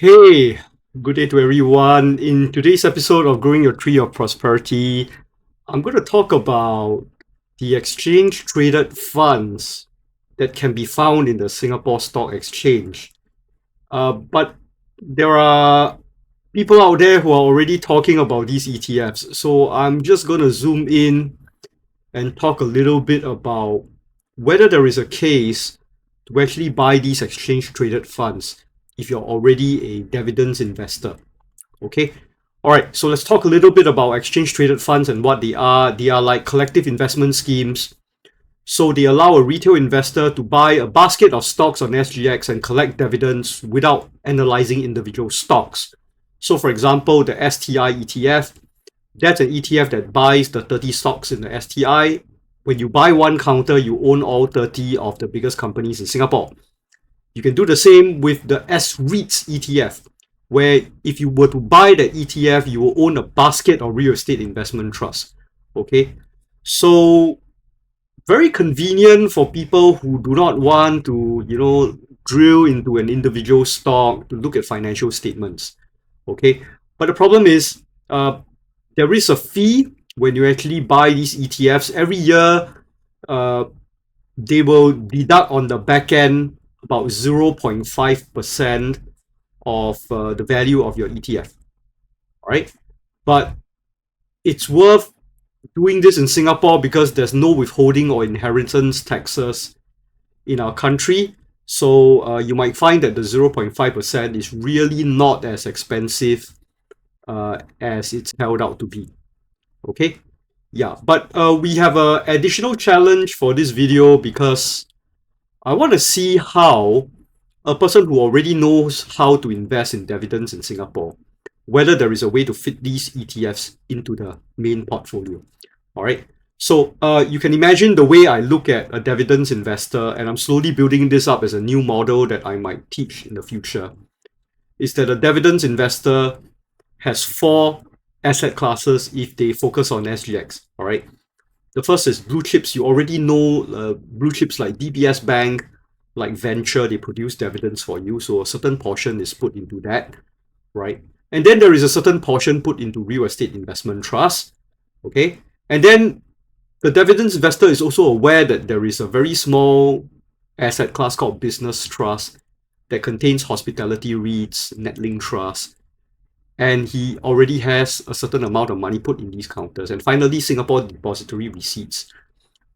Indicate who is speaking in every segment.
Speaker 1: Hey, good day to everyone. In today's episode of Growing Your Tree of Prosperity, I'm going to talk about the exchange traded funds that can be found in the Singapore Stock Exchange. But there are people out there who are already talking about these ETFs. So I'm just going to zoom in and talk a little bit about whether there is a case to actually buy these exchange traded funds if you're already a dividends investor. Okay. All right. So let's talk a little bit about exchange traded funds and what they are. They are like collective investment schemes. So they allow a retail investor to buy a basket of stocks on SGX and collect dividends without analyzing individual stocks. So for example, the STI ETF, that's an ETF that buys the 30 stocks in the STI. When you buy one counter, you own all 30 of the biggest companies in Singapore. You can do the same with the S-REITs ETF, where if you were to buy the ETF, you will own a basket of real estate investment trusts. Okay, so very convenient for people who do not want to, drill into an individual stock to look at financial statements. Okay, but the problem is, there is a fee when you actually buy these ETFs. Every year, uh, they will deduct on the back end about 0.5% of the value of your ETF. All right. But it's worth doing this in Singapore because there's no withholding or inheritance taxes in our country. So you might find that the 0.5% is really not as expensive as it's held out to be. Okay. Yeah, but we have an additional challenge for this video because I want to see how a person who already knows how to invest in dividends in Singapore, whether there is a way to fit these ETFs into the main portfolio. All right. So you can imagine the way I look at a dividends investor, and I'm slowly building this up as a new model that I might teach in the future, is that a dividends investor has four asset classes if they focus on SGX. All right. The first is blue chips. You already know blue chips like DBS Bank, like Venture, they produce dividends for you. So a certain portion is put into that, right? And then there is a certain portion put into real estate investment trust, okay? And then the dividends investor is also aware that there is a very small asset class called business trust that contains hospitality REITs, Netlink Trust, and he already has a certain amount of money put in these counters. And finally, Singapore Depository Receipts,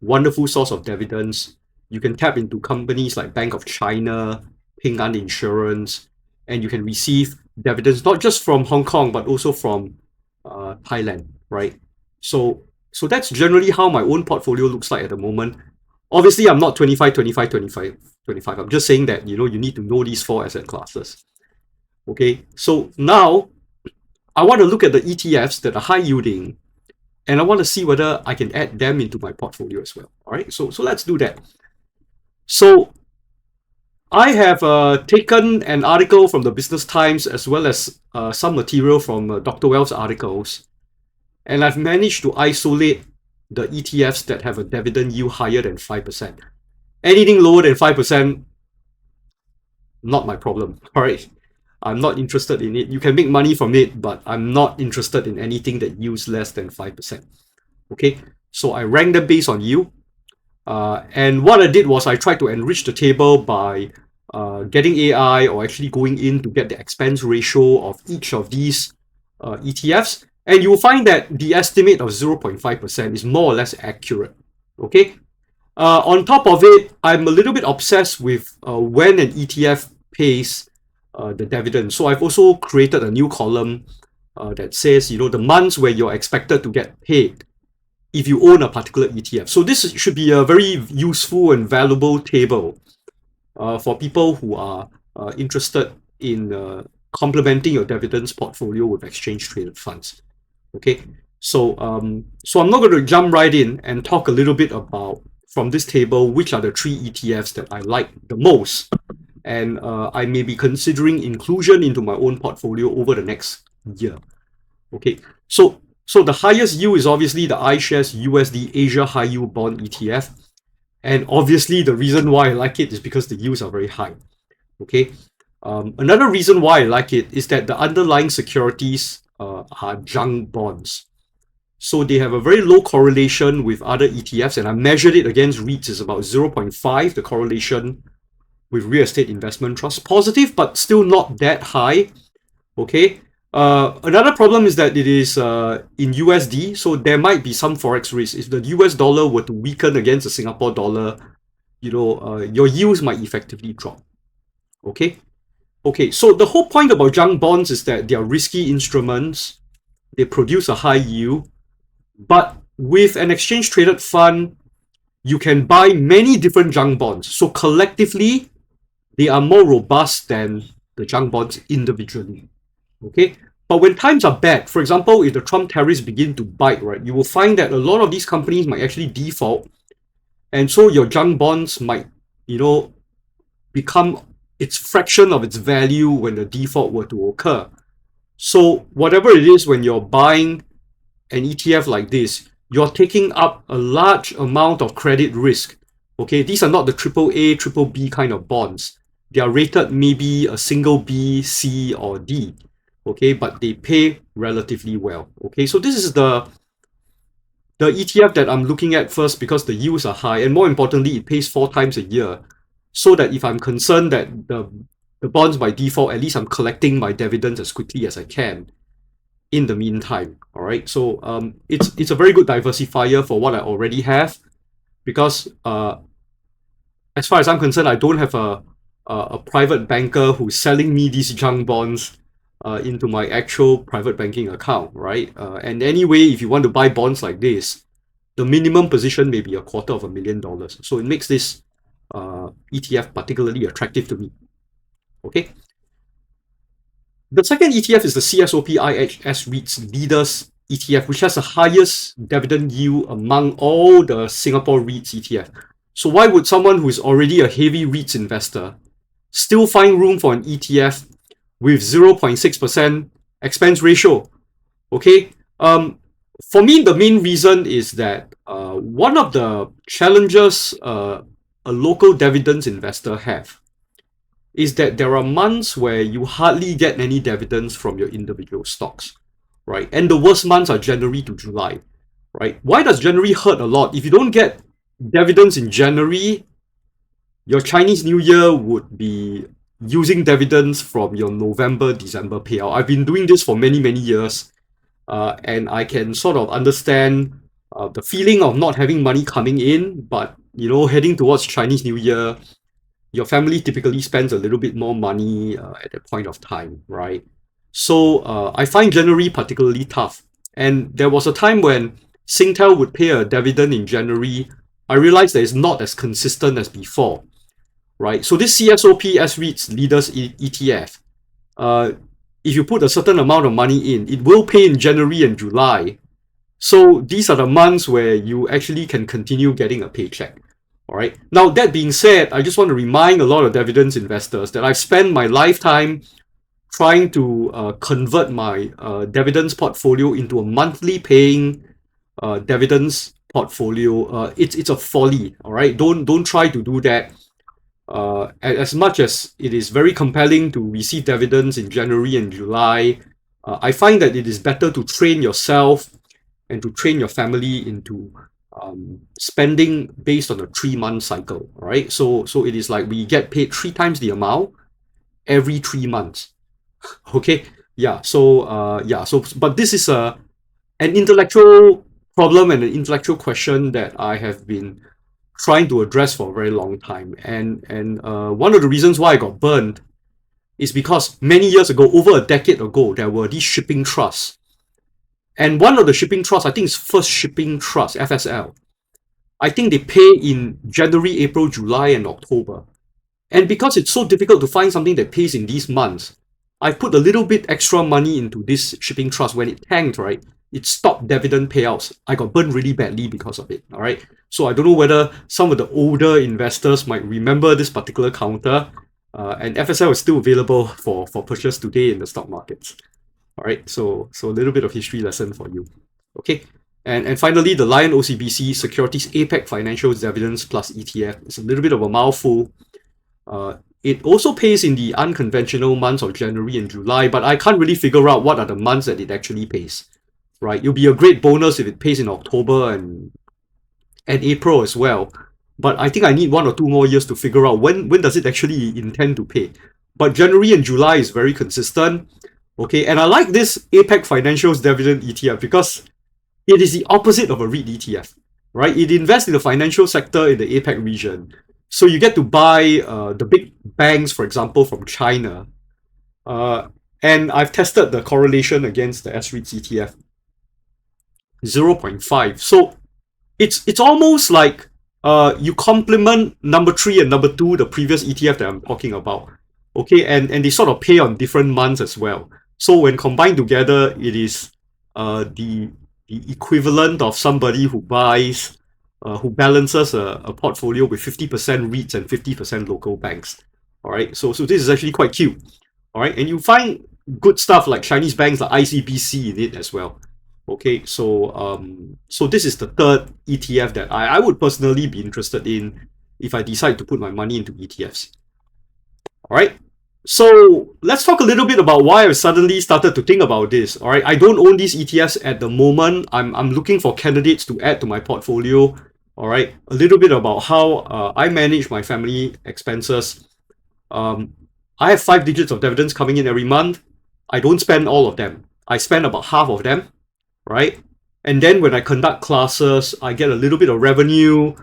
Speaker 1: wonderful source of dividends. You can tap into companies like Bank of China, Ping An Insurance, and you can receive dividends not just from Hong Kong but also from Thailand, right? So that's generally how my own portfolio looks like at the moment. Obviously, I'm not 25, 25, 25, 25. I'm just saying that, you need to know these four asset classes. Okay, so now I want to look at the ETFs that are high yielding, and I want to see whether I can add them into my portfolio as well. All right, so let's do that. So I have taken an article from the Business Times as well as some material from Dr. Wells' articles, and I've managed to isolate the ETFs that have a dividend yield higher than 5%. Anything lower than 5%, not my problem. All right. I'm not interested in it. You can make money from it, but I'm not interested in anything that yields less than 5%. Okay, so I ranked them based on yield. And what I did was I tried to enrich the table by getting AI or actually going in to get the expense ratio of each of these ETFs. And you'll find that the estimate of 0.5% is more or less accurate. Okay. On top of it, I'm a little bit obsessed with when an ETF pays the dividend. So I've also created a new column that says, the months where you're expected to get paid if you own a particular ETF. So this should be a very useful and valuable table for people who are interested in complementing your dividends portfolio with exchange traded funds. Okay, so so I'm not going to jump right in and talk a little bit about from this table which are the three ETFs that I like the most, and I may be considering inclusion into my own portfolio over the next year. Okay, so the highest yield is obviously the iShares USD Asia High Yield Bond ETF, and obviously the reason why I like it is because the yields are very high. Okay, Another reason why I like it is that the underlying securities are junk bonds. So they have a very low correlation with other ETFs, and I measured it against REITs. It's about 0.5, the correlation with real estate investment trusts. Positive, but still not that high. Okay. Another problem is that it is in USD, so there might be some forex risk. If the US dollar were to weaken against the Singapore dollar, your yields might effectively drop. Okay. Okay. So the whole point about junk bonds is that they are risky instruments. They produce a high yield, but with an exchange traded fund, you can buy many different junk bonds. So collectively, they are more robust than the junk bonds individually. Okay. But when times are bad, for example, if the Trump tariffs begin to bite, right, you will find that a lot of these companies might actually default. And so your junk bonds might, become its fraction of its value when the default were to occur. So whatever it is, when you're buying an ETF like this, you're taking up a large amount of credit risk. Okay, these are not the AAA, triple B kind of bonds. They are rated maybe a single B, C, or D. Okay, but they pay relatively well. Okay, so this is the ETF that I'm looking at first because the yields are high, and more importantly, it pays 4 times a year. So that if I'm concerned that the bonds by default, at least I'm collecting my dividends as quickly as I can in the meantime. All right, so it's a very good diversifier for what I already have, because as far as I'm concerned, I don't have a private banker who's selling me these junk bonds into my actual private banking account, right? And anyway, if you want to buy bonds like this, the minimum position may be $250,000. So it makes this ETF particularly attractive to me. Okay. The second ETF is the CSOP IHS REITs Leaders ETF, which has the highest dividend yield among all the Singapore REITs ETF. So why would someone who is already a heavy REITs investor still find room for an ETF with 0.6% expense ratio? Okay. For me, the main reason is that one of the challenges a local dividends investor have is that there are months where you hardly get any dividends from your individual stocks, right? And the worst months are January to July, right? Why does January hurt a lot? If you don't get dividends in January, your Chinese New Year would be using dividends from your November, December payout. I've been doing this for many, many years, and I can sort of understand the feeling of not having money coming in, but heading towards Chinese New Year, your family typically spends a little bit more money at that point of time, right? So I find January particularly tough. And there was a time when Singtel would pay a dividend in January. I realized that it's not as consistent as before, right? So this CSOP S-REITs Leaders ETF, if you put a certain amount of money in, it will pay in January and July. So these are the months where you actually can continue getting a paycheck. All right. Now, that being said, I just want to remind a lot of dividends investors that I've spent my lifetime trying to convert my dividends portfolio into a monthly paying dividends portfolio. It's a folly. All right. Don't try to do that. As much as it is very compelling to receive dividends in January and July, I find that it is better to train yourself and to train your family into spending based on a 3-month cycle, right? So it is like we get paid 3 times the amount every 3 months. Okay, yeah. So but this is an intellectual problem and an intellectual question that I have been trying to address for a very long time. And one of the reasons why I got burned is because many years ago, over a decade ago, there were these shipping trusts. And one of the shipping trusts, I think it's First Shipping Trust, FSL. I think they pay in January, April, July, and October. And because it's so difficult to find something that pays in these months, I put a little bit extra money into this shipping trust. When it tanked, right, it stopped dividend payouts. I got burned really badly because of it, all right? So I don't know whether some of the older investors might remember this particular counter, and FSL is still available for purchase today in the stock markets. All right, so a little bit of history lesson for you. Okay, and finally, the Lion OCBC Securities APEC Financial Dividends Plus ETF. It's a little bit of a mouthful. it also pays in the unconventional months of January and July, but I can't really figure out what are the months that it actually pays, right? It'll be a great bonus if it pays in October and April as well. But I think I need 1 or 2 more years to figure out when does it actually intend to pay. But January and July is very consistent. Okay, and I like this APAC Financials Dividend ETF because it is the opposite of a REIT ETF, right? It invests in the financial sector in the APAC region. So you get to buy the big banks, for example, from China. Uh, and I've tested the correlation against the S-REITs ETF, 0.5. So it's almost like you complement number 3 and number 2, the previous ETF that I'm talking about. Okay, and they sort of pay on different months as well. So when combined together, it is the equivalent of somebody who buys who balances a portfolio with 50% REITs and 50% local banks. All right, so this is actually quite cute. All right, and you find good stuff like Chinese banks like ICBC in it as well. Okay, so this is the third ETF that I would personally be interested in if I decide to put my money into ETFs. All right, so let's talk a little bit about why I suddenly started to think about this. All right, I don't own these ETFs at the moment. I'm looking for candidates to add to my portfolio. All right, a little bit about how I manage my family expenses. I have 5 digits of dividends coming in every month. I don't spend all of them. I spend about half of them, right? And then when I conduct classes, I get a little bit of revenue.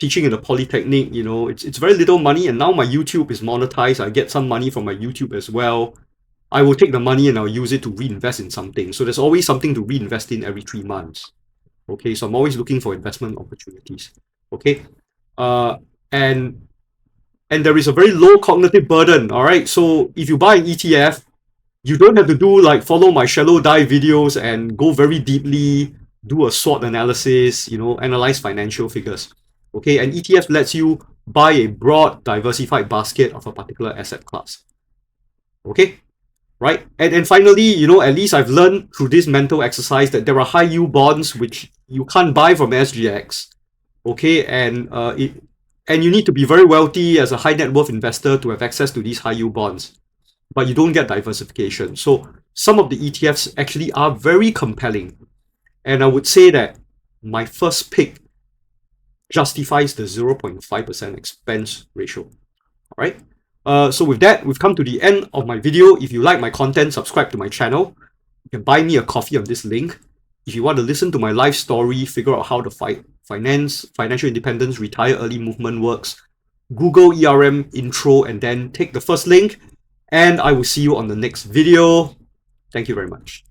Speaker 1: Teaching in a polytechnic, you know, it's very little money, and now my YouTube is monetized. I get some money from my YouTube as well. I will take the money and I'll use it to reinvest in something. So there's always something to reinvest in every 3 months. Okay, so I'm always looking for investment opportunities. Okay, uh, and there is a very low cognitive burden. All right, so if you buy an ETF, you don't have to do like follow my shallow dive videos and go very deeply, do a SWOT analysis, you know, analyze financial figures. Okay, and ETF lets you buy a broad, diversified basket of a particular asset class. Okay, right? And finally, you know, at least I've learned through this mental exercise that there are high yield bonds which you can't buy from SGX. Okay, and you need to be very wealthy as a high net worth investor to have access to these high yield bonds, but you don't get diversification. So some of the ETFs actually are very compelling, and I would say that my first pick justifies the 0.5% expense ratio. All right. So with that, we've come to the end of my video. If you like my content, subscribe to my channel. You can buy me a coffee on this link. If you want to listen to my life story, figure out how the financial independence, retire early movement works, Google ERM intro and then take the first link. And I will see you on the next video. Thank you very much.